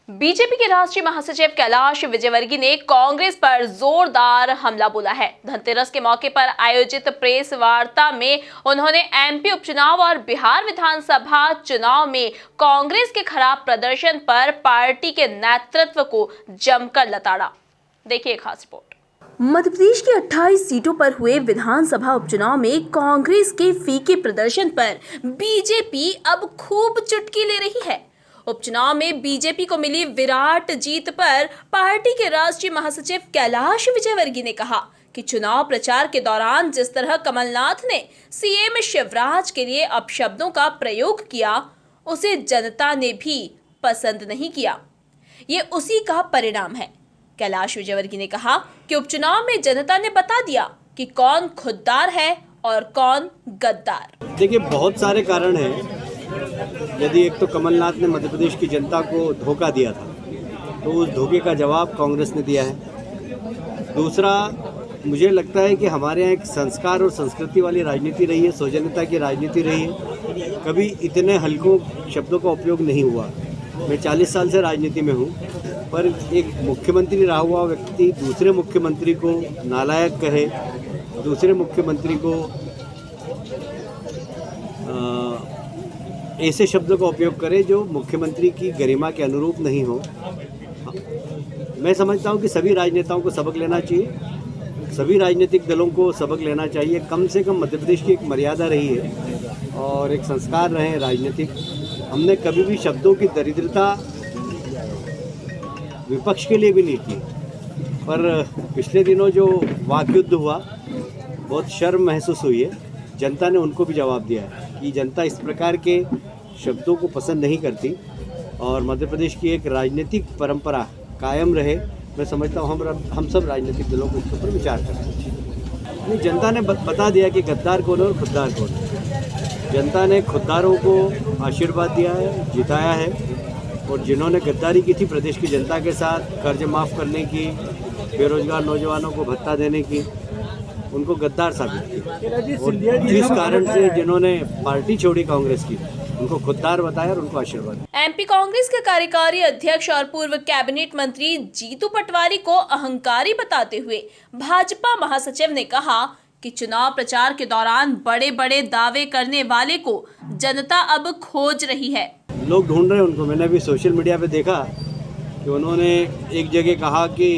BJP के राष्ट्रीय महासचिव कैलाश विजयवर्गीय ने कांग्रेस पर जोरदार हमला बोला है। धनतेरस के मौके पर आयोजित प्रेस वार्ता में उन्होंने एमपी उपचुनाव और बिहार विधानसभा चुनाव में कांग्रेस के खराब प्रदर्शन पर पार्टी के नेतृत्व को जमकर लताड़ा। देखिए खास रिपोर्ट। मध्य प्रदेश की 28 सीटों पर हुए विधानसभा उपचुनाव में कांग्रेस के फीके प्रदर्शन पर बीजेपी अब खूब चुटकी ले रही है। उपचुनाव में बीजेपी को मिली विराट जीत पर पार्टी के राष्ट्रीय महासचिव कैलाश विजयवर्गीय ने कहा कि चुनाव प्रचार के दौरान जिस तरह कमलनाथ ने सीएम शिवराज के लिए अपशब्दों का प्रयोग किया, उसे जनता ने भी पसंद नहीं किया। ये उसी का परिणाम है। कैलाश विजयवर्गीय ने कहा कि उपचुनाव में जनता ने बता दिया कि कौन खुददार है और कौन गद्दार। देखिए, बहुत सारे कारण हैं। यदि एक तो कमलनाथ ने मध्य प्रदेश की जनता को धोखा दिया था, तो उस धोखे का जवाब कांग्रेस ने दिया है। दूसरा, मुझे लगता है कि हमारे यहाँ एक संस्कार और संस्कृति वाली राजनीति रही है, सौजन्यता की राजनीति रही है। कभी इतने हल्कों शब्दों का उपयोग नहीं हुआ। मैं 40 साल से राजनीति में हूँ, पर एक मुख्यमंत्री रहा हुआ व्यक्ति दूसरे मुख्यमंत्री को नालायक कहे, दूसरे मुख्यमंत्री को ऐसे शब्दों का उपयोग करे जो मुख्यमंत्री की गरिमा के अनुरूप नहीं हो। मैं समझता हूँ कि सभी राजनेताओं को सबक लेना चाहिए, सभी राजनीतिक दलों को सबक लेना चाहिए। कम से कम मध्य प्रदेश की एक मर्यादा रही है और एक संस्कार रहे राजनीतिक। हमने कभी भी शब्दों की दरिद्रता विपक्ष के लिए भी नहीं की, पर पिछले दिनों जो वाकयुद्ध हुआ, बहुत शर्म महसूस हुई है। जनता ने उनको भी जवाब दिया है कि जनता इस प्रकार के शब्दों को पसंद नहीं करती और मध्य प्रदेश की एक राजनीतिक परंपरा कायम रहे। मैं समझता हूँ हम सब राजनीतिक दलों को इसके ऊपर विचार करना चाहिए। जनता ने बता दिया कि गद्दार कौन है और खुददार कौन है। जनता ने खुददारों को आशीर्वाद दिया है, जिताया है, और जिन्होंने गद्दारी की थी प्रदेश की जनता के साथ, कर्ज माफ़ करने की, बेरोजगार नौजवानों को भत्ता देने की, उनको गद्दार साबित किया। और जिस कारण से जिन्होंने पार्टी छोड़ी कांग्रेस की, उनको खुददार बताया और उनको आशीर्वाद। एमपी कांग्रेस के कार्यकारी अध्यक्ष और पूर्व कैबिनेट मंत्री जीतू पटवारी को अहंकारी बताते हुए भाजपा महासचिव ने कहा कि चुनाव प्रचार के दौरान बड़े बड़े दावे करने वाले को जनता अब खोज रही है। लोग ढूंढ रहे हैं उनको। मैंने अभी सोशल मीडिया पे देखा कि उन्होंने एक जगह कहा कि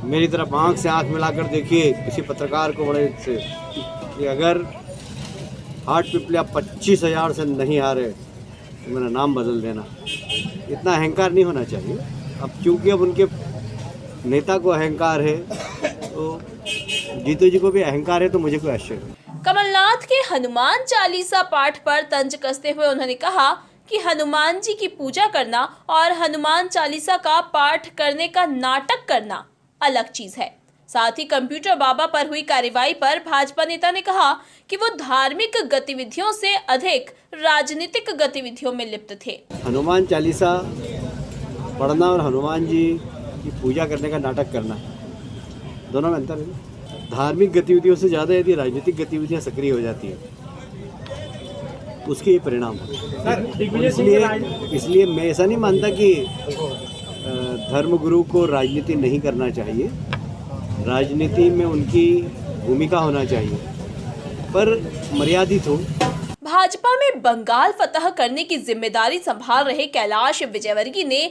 मेरी तरफ आंख से आंख मिलाकर देखिए किसी पत्रकार को बड़े से, कि अगर हाट पिपलिया 25,000 से नहीं हारे तो मेरा नाम बदल देना। इतना अहंकार नहीं होना चाहिए। अब क्योंकि अब उनके नेता को अहंकार है, तो जीतू जी को भी अहंकार है, तो मुझे कोई आश्चर्य नहीं। कमलनाथ के हनुमान चालीसा पाठ पर तंज कसते हुए उन्होंने कहा कि हनुमान जी की पूजा करना और हनुमान चालीसा का पाठ करने का नाटक करना अलग चीज है। साथ ही कंप्यूटर बाबा पर हुई कार्रवाई पर भाजपा नेता ने कहा कि वो धार्मिक गतिविधियों से अधिक राजनीतिक गतिविधियों में लिप्त थे। हनुमान चालीसा पढ़ना और हनुमान जी की पूजा करने का नाटक करना, दोनों में अंतर है। धार्मिक गतिविधियों से ज़्यादा यदि राजनीतिक गतिविधियां सक्रिय हो जाती हैं, उसके ये परिणाम है। इसलिए मैं ऐसा नहीं मानता कि धर्मगुरु को राजनीति नहीं करना चाहिए। राजनीति में उनकी भूमिका होना चाहिए, पर मर्यादित हो। भाजपा में बंगाल फतह करने की जिम्मेदारी संभाल रहे कैलाश विजयवर्गीय ने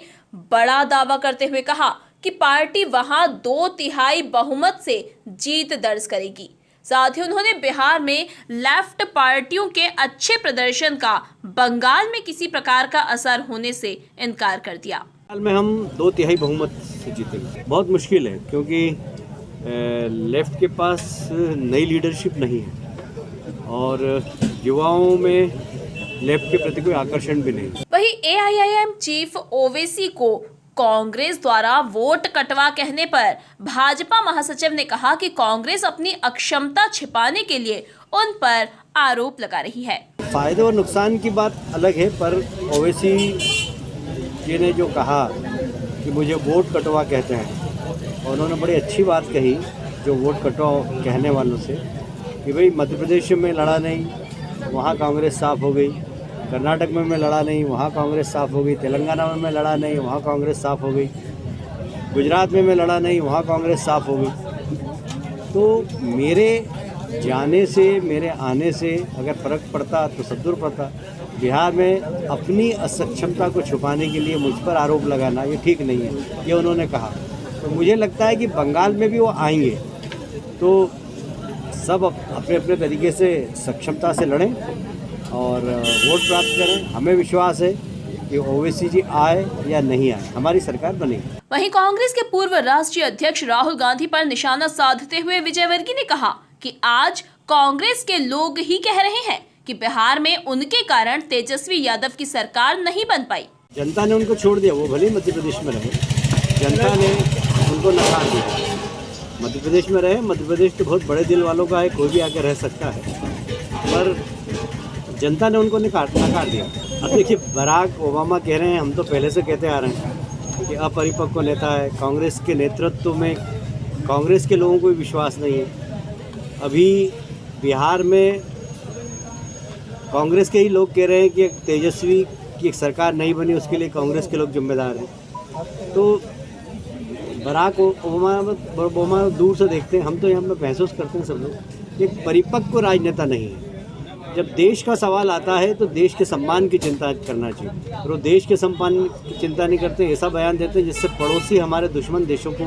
बड़ा दावा करते हुए कहा कि पार्टी वहां 2/3 बहुमत से जीत दर्ज करेगी। साथ ही उन्होंने बिहार में लेफ्ट पार्टियों के अच्छे प्रदर्शन का बंगाल में किसी प्रकार का असर होने से इनकार कर दिया। हाल में हम 2/3 बहुमत से जीतेंगे। बहुत मुश्किल है, क्योंकि लेफ्ट के पास नई लीडरशिप नहीं है और युवाओं में लेफ्ट के प्रति कोई आकर्षण भी नहीं। वहीं एआईआईएम चीफ ओवैसी को कांग्रेस द्वारा वोट कटवा कहने पर भाजपा महासचिव ने कहा कि कांग्रेस अपनी अक्षमता छिपाने के लिए उन पर आरोप लगा रही है। फायदे और नुकसान की बात अलग है, पर ओवैसी जी ने जो कहा कि मुझे वोट कटवा कहते हैं, और उन्होंने बड़ी अच्छी बात कही जो वोट कटवा कहने वालों से, कि भाई मध्य प्रदेश में लड़ा नहीं, वहाँ कांग्रेस साफ हो गई, कर्नाटक में मैं लड़ा नहीं, वहाँ कांग्रेस साफ हो गई। तेलंगाना में मैं लड़ा नहीं, वहाँ कांग्रेस साफ हो गई। गुजरात में मैं लड़ा नहीं, वहाँ कांग्रेस साफ हो गई। तो मेरे जाने से, मेरे आने से अगर फ़र्क पड़ता तो सब दूर पड़ता। बिहार में अपनी असक्षमता को छुपाने के लिए मुझ पर आरोप लगाना ये ठीक नहीं है, ये उन्होंने कहा। तो मुझे लगता है कि बंगाल में भी वो आएंगे तो सब अपने अपने तरीके से सक्षमता से लड़ें और वोट प्राप्त करें। हमें विश्वास है कि ओवैसी जी आए या नहीं आए, हमारी सरकार बनेगी। वहीं कांग्रेस के पूर्व राष्ट्रीय अध्यक्ष राहुल गांधी पर निशाना साधते हुए विजयवर्गीय ने कहा कि आज कांग्रेस के लोग ही कह रहे हैं कि बिहार में उनके कारण तेजस्वी यादव की सरकार नहीं बन पाई। जनता ने उनको छोड़ दिया, वो भले मध्य प्रदेश में रहे, जनता ने उनको नकार दिया। मध्य प्रदेश में रहे, मध्य प्रदेश तो बहुत बड़े दिल वालों का है, कोई भी आके रह सकता है, पर जनता ने उनको नकार दिया। अब देखिए, बराक ओबामा कह रहे हैं, हम तो पहले से कहते आ रहे हैं कि अपरिपक्व नेता है, कांग्रेस के नेतृत्व में कांग्रेस के लोगों को भी विश्वास नहीं है। अभी बिहार में कांग्रेस के ही लोग कह रहे हैं कि तेजस्वी की एक सरकार नहीं बनी, उसके लिए कांग्रेस के लोग जिम्मेदार हैं। तो बराक ओबामा दूर से देखते हैं, हम तो यहाँ पर महसूस करते हैं सब लोग, एक परिपक्व राजनेता नहीं है। जब देश का सवाल आता है तो देश के सम्मान की चिंता करना चाहिए, और वो देश के सम्मान की चिंता नहीं करते, ऐसा बयान देते हैं जिससे पड़ोसी हमारे दुश्मन देशों को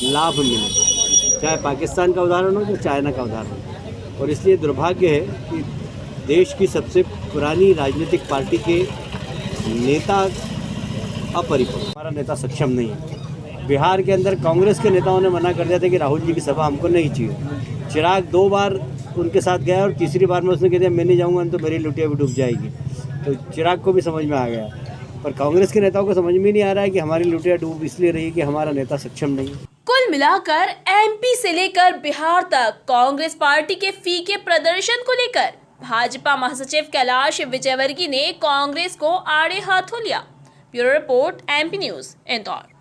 लाभ मिले, चाहे पाकिस्तान का उदाहरण हो या चाइना का उदाहरण हो। और इसलिए दुर्भाग्य है कि देश की सबसे पुरानी राजनीतिक पार्टी के नेता अपरिपक्व, हमारा नेता सक्षम नहीं है। बिहार के अंदर कांग्रेस के नेताओं ने मना कर दिया था कि राहुल जी की सभा हमको नहीं चाहिए। चिराग 2 बार उनके साथ गया और तीसरी बार में उसने कह दिया मैं नहीं जाऊँगा तो मेरी लुटिया भी डूब जाएगी। तो चिराग को भी समझ में आ गया, पर कांग्रेस के नेताओं को समझ में नहीं आ रहा है कि हमारी लुटिया डूब इसलिए रही कि हमारा नेता सक्षम नहीं है। कुल मिलाकर एमपी से लेकर बिहार तक कांग्रेस पार्टी के फीके प्रदर्शन को लेकर भाजपा महासचिव कैलाश विजयवर्गीय ने कांग्रेस को आड़े हाथों लिया। Bureau report, MP news, Indore.